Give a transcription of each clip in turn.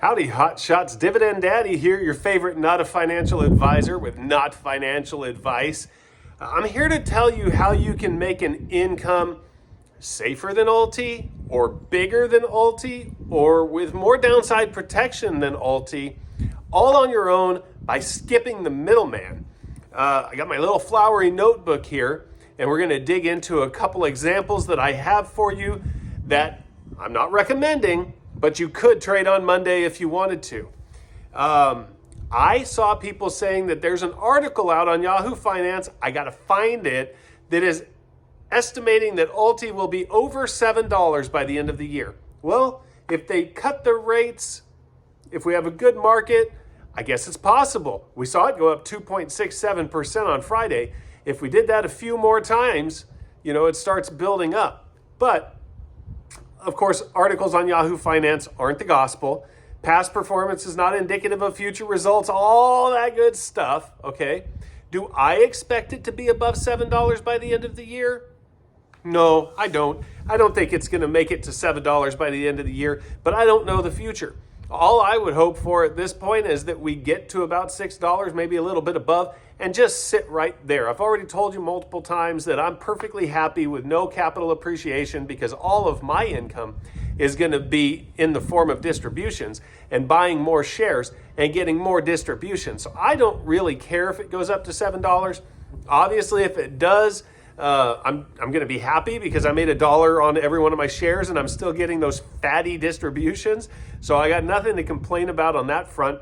Howdy, hot shots. Dividend Daddy here, your favorite not a financial advisor with not financial advice. I'm here to tell you how you can make an income safer than Ulti, or bigger than Ulti, or with more downside protection than Ulti, all on your own by skipping the middleman. I got my little flowery notebook here, and we're going to dig into a couple examples that I have for you that I'm not recommending, but you could trade on Monday if you wanted to. I saw people saying that there's an article out on Yahoo Finance, I got to find it, that is estimating that Ulti will be over $7 by the end of the year. Well, if they cut the rates, if we have a good market, I guess it's possible. We saw it go up 2.67% on Friday. If we did that a few more times, it starts building up. But of course, articles on Yahoo Finance aren't the gospel. Past performance is not indicative of future results, all that good stuff, okay? Do I expect it to be above $7 by the end of the year? No, I don't. I don't think it's going to make it to $7 by the end of the year, but I don't know the future. All I would hope for at this point is that we get to about $6, maybe a little bit above, and just sit right there. I've already told you multiple times that I'm perfectly happy with no capital appreciation because all of my income is going to be in the form of distributions and buying more shares and getting more distributions. So I don't really care if it goes up to $7. Obviously, if it does, I'm going to be happy because I made $1 on every one of my shares and I'm still getting those fatty distributions. So I got nothing to complain about on that front.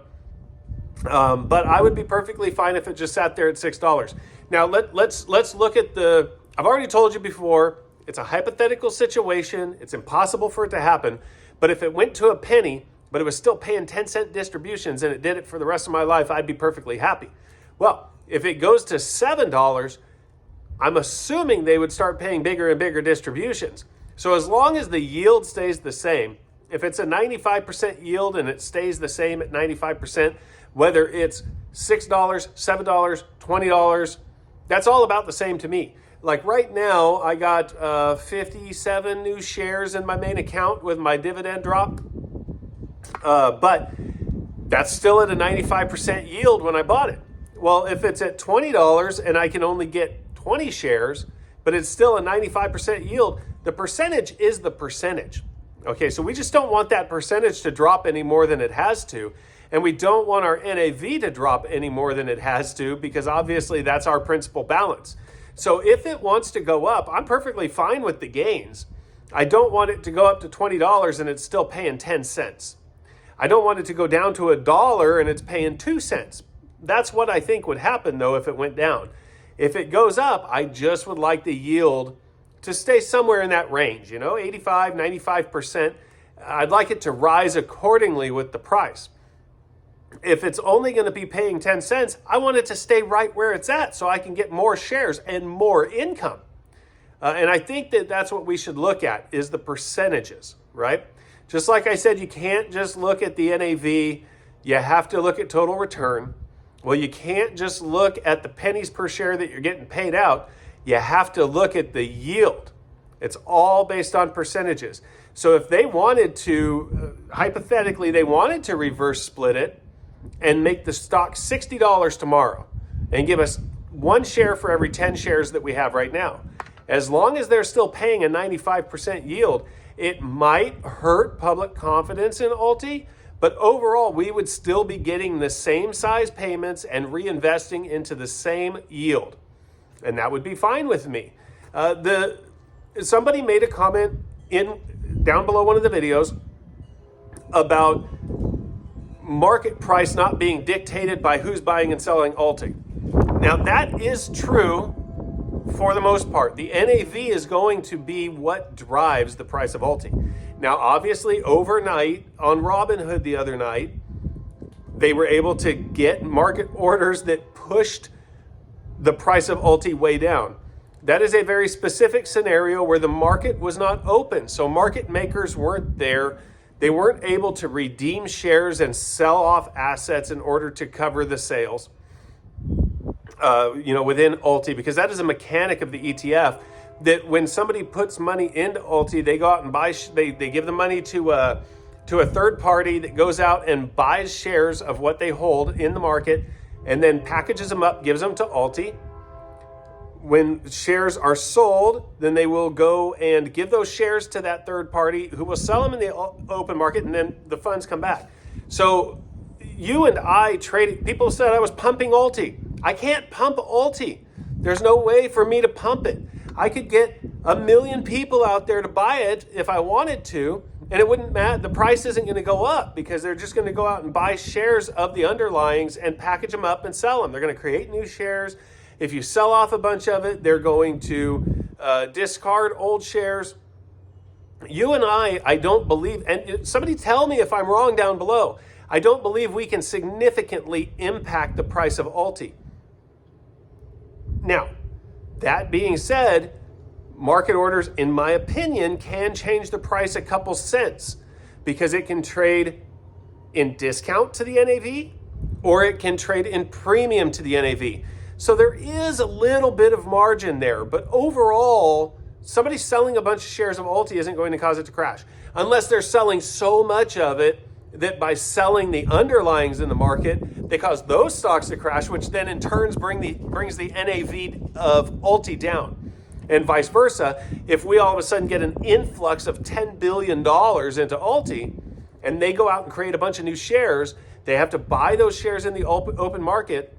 But I would be perfectly fine if it just sat there at $6. Now let's look at I've already told you before, it's a hypothetical situation. It's impossible for it to happen. But if it went to a penny, but it was still paying 10-cent distributions and it did it for the rest of my life, I'd be perfectly happy. Well, if it goes to $7, I'm assuming they would start paying bigger and bigger distributions. So as long as the yield stays the same, if it's a 95% yield and it stays the same at 95%, whether it's $6, $7, $20, that's all about the same to me. Like right now, I got 57 new shares in my main account with my dividend drop. But that's still at a 95% yield when I bought it. Well, if it's at $20 and I can only get 20 shares, but it's still a 95% yield, the percentage is the percentage. Okay, so we just don't want that percentage to drop any more than it has to. And we don't want our NAV to drop any more than it has to because obviously that's our principal balance. So if it wants to go up, I'm perfectly fine with the gains. I don't want it to go up to $20 and it's still paying 10 cents. I don't want it to go down to $1 and it's paying 2 cents. That's what I think would happen though if it went down. If it goes up, I just would like the yield to stay somewhere in that range, 85, 95%. I'd like it to rise accordingly with the price. If it's only going to be paying 10 cents, I want it to stay right where it's at so I can get more shares and more income. And I think that that's what we should look at is the percentages, right? Just like I said, you can't just look at the NAV. You have to look at total return. Well, you can't just look at the pennies per share that you're getting paid out. You have to look at the yield. It's all based on percentages. So if they wanted to, hypothetically, they wanted to reverse split it and make the stock $60 tomorrow and give us 1 share for every 10 shares that we have right now. As long as they're still paying a 95% yield, it might hurt public confidence in Ulti, but overall, we would still be getting the same size payments and reinvesting into the same yield. And that would be fine with me. Somebody made a comment down below one of the videos about market price not being dictated by who's buying and selling Ulti. Now that is true for the most part. The NAV is going to be what drives the price of Ulti. Now obviously overnight on Robinhood the other night, they were able to get market orders that pushed the price of Ulti way down. That is a very specific scenario where the market was not open. So market makers weren't there. They weren't able to redeem shares and sell off assets in order to cover the sales, within Ulti, because that is a mechanic of the ETF that when somebody puts money into Ulti, they go out and buy, they give the money to to a third party that goes out and buys shares of what they hold in the market and then packages them up, gives them to Ulti. When shares are sold, then they will go and give those shares to that third party who will sell them in the open market, and then the funds come back. So you and I traded, people said I was pumping Ulti. I can't pump Ulti. There's no way for me to pump it. I could get 1 million people out there to buy it if I wanted to, and it wouldn't matter. The price isn't going to go up because they're just going to go out and buy shares of the underlyings and package them up and sell them. They're going to create new shares. If you sell off a bunch of it, they're going to discard old shares. You and I don't believe, and somebody tell me if I'm wrong down below, I don't believe we can significantly impact the price of Ulti. Now, that being said, market orders, in my opinion, can change the price a couple cents because it can trade in discount to the NAV or it can trade in premium to the NAV. So there is a little bit of margin there, but overall, somebody selling a bunch of shares of Ulti isn't going to cause it to crash unless they're selling so much of it that by selling the underlyings in the market, they cause those stocks to crash, which then in turns brings the NAV of Ulti down. And vice versa, if we all of a sudden get an influx of $10 billion into Ulti, and they go out and create a bunch of new shares, they have to buy those shares in the open market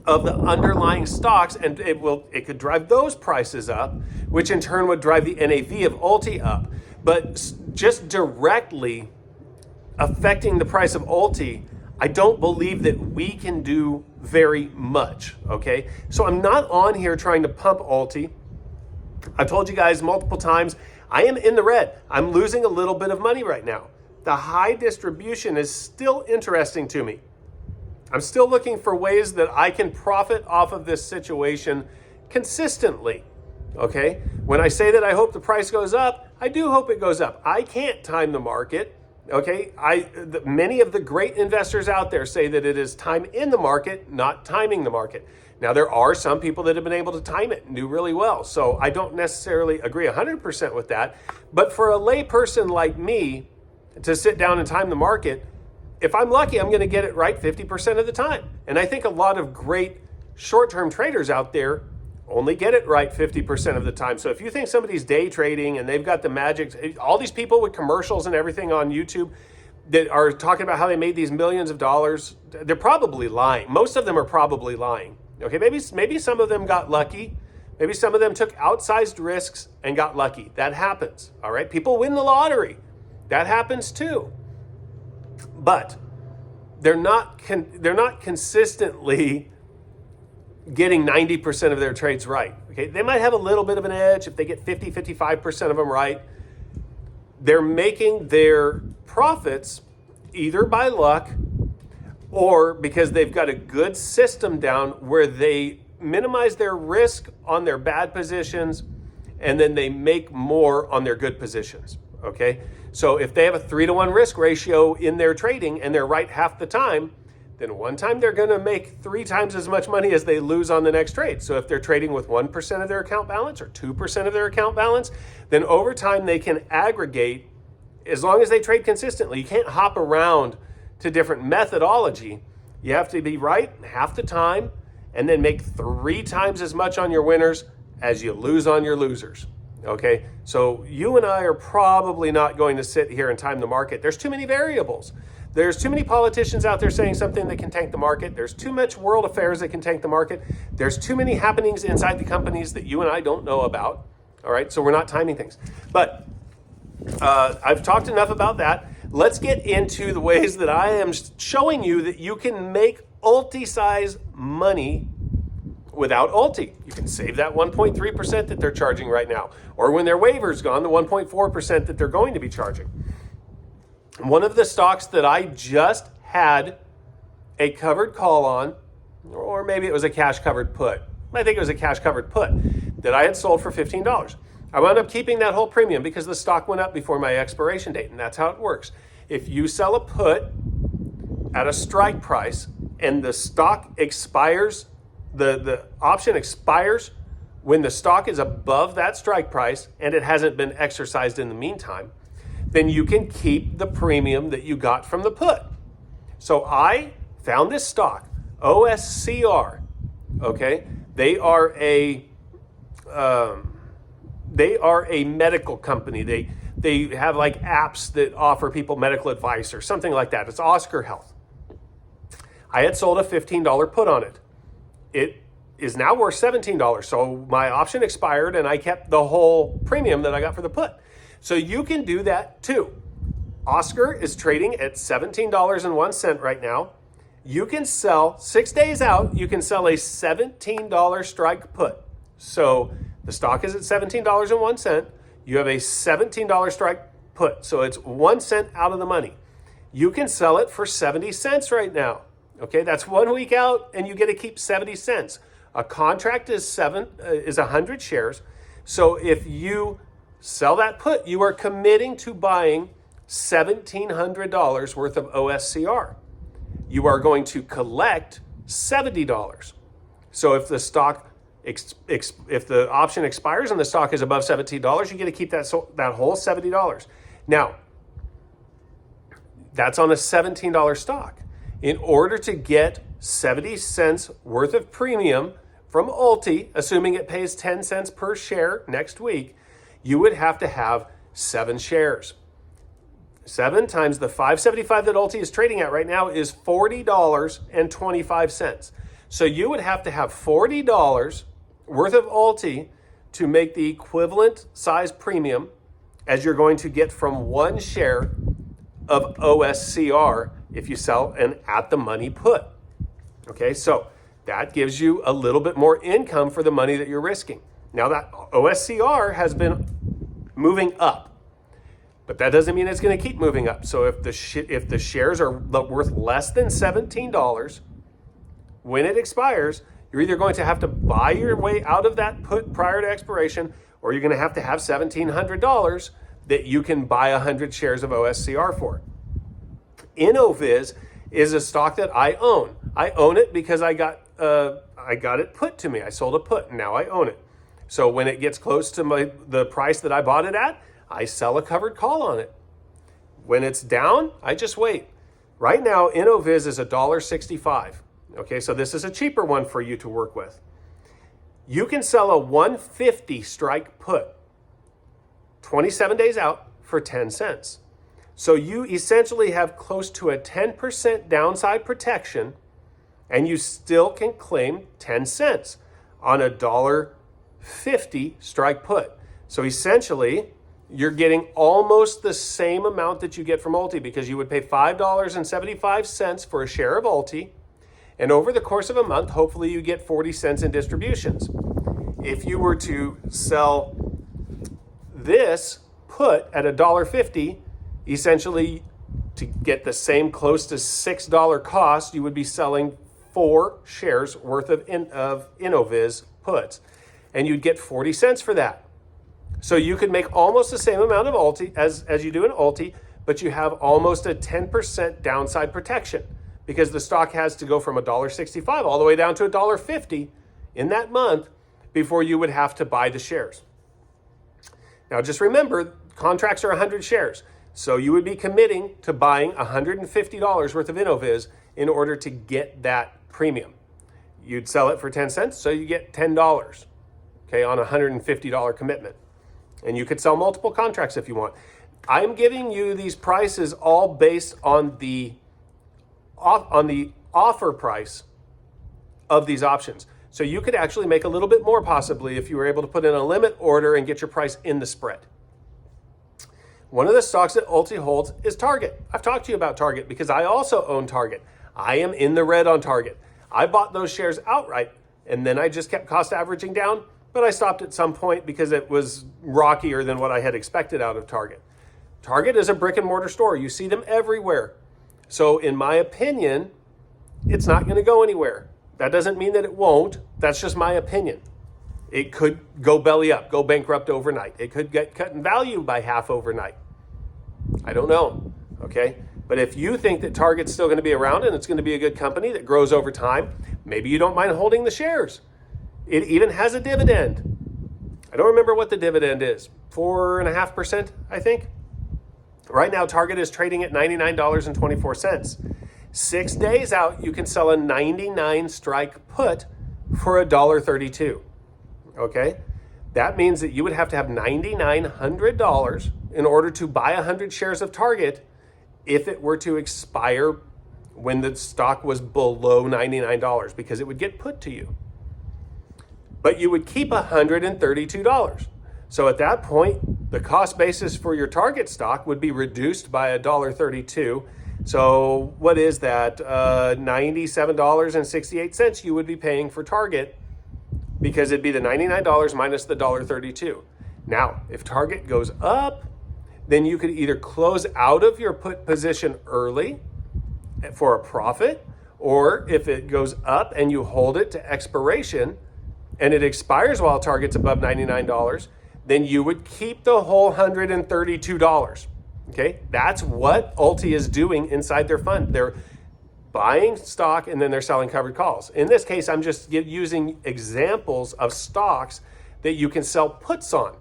of the underlying stocks, and it could drive those prices up, which in turn would drive the NAV of Ulti up. But just directly affecting the price of Ulti, I don't believe that we can do very much, okay? So I'm not on here trying to pump Ulti. I've told you guys multiple times, I am in the red. I'm losing a little bit of money right now. The high distribution is still interesting to me. I'm still looking for ways that I can profit off of this situation consistently, okay? When I say that I hope the price goes up, I do hope it goes up. I can't time the market. Okay, many of the great investors out there say that it is time in the market, not timing the market. Now, there are some people that have been able to time it and do really well. So I don't necessarily agree 100% with that. But for a lay person like me to sit down and time the market, if I'm lucky, I'm going to get it right 50% of the time. And I think a lot of great short-term traders out there only get it right 50% of the time. So if you think somebody's day trading and they've got the magic, all these people with commercials and everything on YouTube that are talking about how they made these millions of dollars, they're probably lying. Most of them are probably lying. Okay, maybe some of them got lucky. Maybe some of them took outsized risks and got lucky. That happens, all right? People win the lottery. That happens too. But they're not consistently getting 90% of their trades right. Okay, they might have a little bit of an edge if they get 55% of them right. They're making their profits either by luck or because they've got a good system down where they minimize their risk on their bad positions and then they make more on their good positions. Okay, so if they have a 3-to-1 risk ratio in their trading and they're right half the time, then one time they're going to make 3 times as much money as they lose on the next trade. So if they're trading with 1% of their account balance or 2% of their account balance, then over time they can aggregate as long as they trade consistently. You can't hop around to different methodology. You have to be right half the time and then make 3 times as much on your winners as you lose on your losers. Okay, so you and I are probably not going to sit here and time the market. There's too many variables. There's too many politicians out there saying something that can tank the market. There's too much world affairs that can tank the market. There's too many happenings inside the companies that you and I don't know about. All right, so we're not timing things. But I've talked enough about that. Let's get into the ways that I am showing you that you can make Ulti-size money without Ulti. You can save that 1.3% that they're charging right now. Or when their waiver's gone, the 1.4% that they're going to be charging. One of the stocks that I just had a covered call on, or maybe it was a cash covered put. I think it was a cash covered put that I had sold for $15. I wound up keeping that whole premium because the stock went up before my expiration date, and that's how it works. If you sell a put at a strike price and the stock expires, the option expires when the stock is above that strike price and it hasn't been exercised in the meantime, then you can keep the premium that you got from the put. So I found this stock, OSCR. Okay, they are a medical company. They have like apps that offer people medical advice or something like that. It's Oscar Health. I had sold a $15 put on it. It is now worth $17. So my option expired and I kept the whole premium that I got for the put. So you can do that too. Oscar is trading at $17.01 right now. You can sell 6 days out, you can sell a $17 strike put. So the stock is at $17.01. You have a $17 strike put. So it's 1 cent out of the money. You can sell it for 70 cents right now. Okay, that's 1 week out and you get to keep 70 cents. A contract is 100 shares. So if you sell that put, you are committing to buying $1,700 worth of OSCR. You are going to collect $70. So if the stock, if the option expires and the stock is above $17, you get to keep that whole $70. Now, that's on a $17 stock. In order to get 70 cents worth of premium from Ulti, assuming it pays 10 cents per share next week, you would have to have 7 shares. 7 times the $5.75 that Ulti is trading at right now is $40.25. So you would have to have $40 worth of Ulti to make the equivalent size premium as you're going to get from 1 share of OSCR if you sell an at the money put. Okay, so that gives you a little bit more income for the money that you're risking. Now that OSCR has been moving up, but that doesn't mean it's going to keep moving up. So if the shares are worth less than $17 when it expires, you're either going to have to buy your way out of that put prior to expiration, or you're going to have $1,700 that you can buy 100 shares of OSCR for. Innoviz is a stock that I own. I own it because I got it put to me. I sold a put and now I own it. So when it gets close to the price that I bought it at, I sell a covered call on it. When it's down, I just wait. Right now, Innoviz is $1.65. Okay, so this is a cheaper one for you to work with. You can sell a 150 strike put 27 days out for 10 cents. So you essentially have close to a 10% downside protection and you still can claim 10 cents on a $1.50 strike put. So essentially, you're getting almost the same amount that you get from Ulti because you would pay $5.75 for a share of Ulti. And over the course of a month, hopefully you get 40 cents in distributions. If you were to sell this put at $1.50, essentially to get the same close to $6 cost, you would be selling 4 shares worth of Innoviz puts. And you'd get 40 cents for that. So you could make almost the same amount of Ulti as you do in Ulti, but you have almost a 10% downside protection because the stock has to go from $1.65 all the way down to $1.50 in that month before you would have to buy the shares. Now just remember, contracts are 100 shares. So you would be committing to buying $150 worth of Innoviz in order to get that premium. You'd sell it for 10 cents, so you get $10, okay, on a $150 commitment. And you could sell multiple contracts if you want. I'm giving you these prices all based on the offer price of these options. So you could actually make a little bit more possibly if you were able to put in a limit order and get your price in the spread. One of the stocks that Ulti holds is Target. I've talked to you about Target because I also own Target. I am in the red on Target. I bought those shares outright and then I just kept cost averaging down, but I stopped at some point because it was rockier than what I had expected out of Target. Target is a brick and mortar store. You see them everywhere. So in my opinion, it's not going to go anywhere. That doesn't mean that it won't. That's just my opinion. It could go belly up, go bankrupt overnight. It could get cut in value by half overnight. I don't know, okay? But if you think that Target's still going to be around and it's going to be a good company that grows over time, maybe you don't mind holding the shares. It even has a dividend. I don't remember what the dividend is. 4.5%, I think. Right now, Target is trading at $99.24. 6 days out, you can sell a 99 strike put for $1.32. Okay? That means that you would have to have $9,900 in order to buy 100 shares of Target if it were to expire when the stock was below $99, because it would get put to you. But you would keep $132. So at that point, the cost basis for your Target stock would be reduced by $1.32. So what is that? $97.68 you would be paying for Target, because it'd be the $99 minus the $1.32. Now, if Target goes up, then you could either close out of your put position early for a profit, or if it goes up and you hold it to expiration and it expires while Target's above $99, then you would keep the whole $132. Okay, that's what Ulti is doing inside their fund. They're buying stock and then they're selling covered calls. In this case, I'm just using examples of stocks that you can sell puts on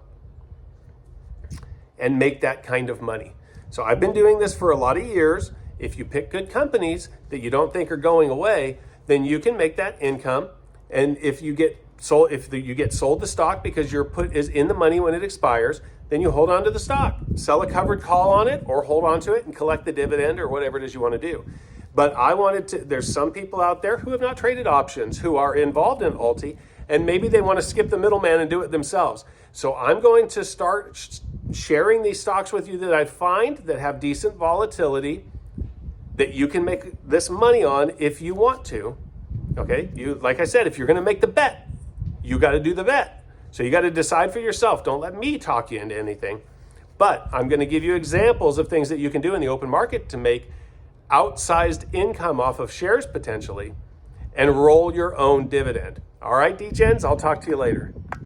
and make that kind of money. So I've been doing this for a lot of years. If you pick good companies that you don't think are going away, then you can make that income. And if you get sold, you get sold the stock because your put is in the money when it expires, then you hold on to the stock, sell a covered call on it, or hold on to it and collect the dividend or whatever it is you want to do. But there's some people out there who have not traded options who are involved in Ulti, and maybe they want to skip the middleman and do it themselves. So I'm going to start sharing these stocks with you that I find that have decent volatility, that you can make this money on if you want to. Okay, like I said, if you're going to make the bet, you got to do the bet. So you got to decide for yourself. Don't let me talk you into anything. But I'm going to give you examples of things that you can do in the open market to make outsized income off of shares potentially and roll your own dividend. All right, D-Gens, I'll talk to you later.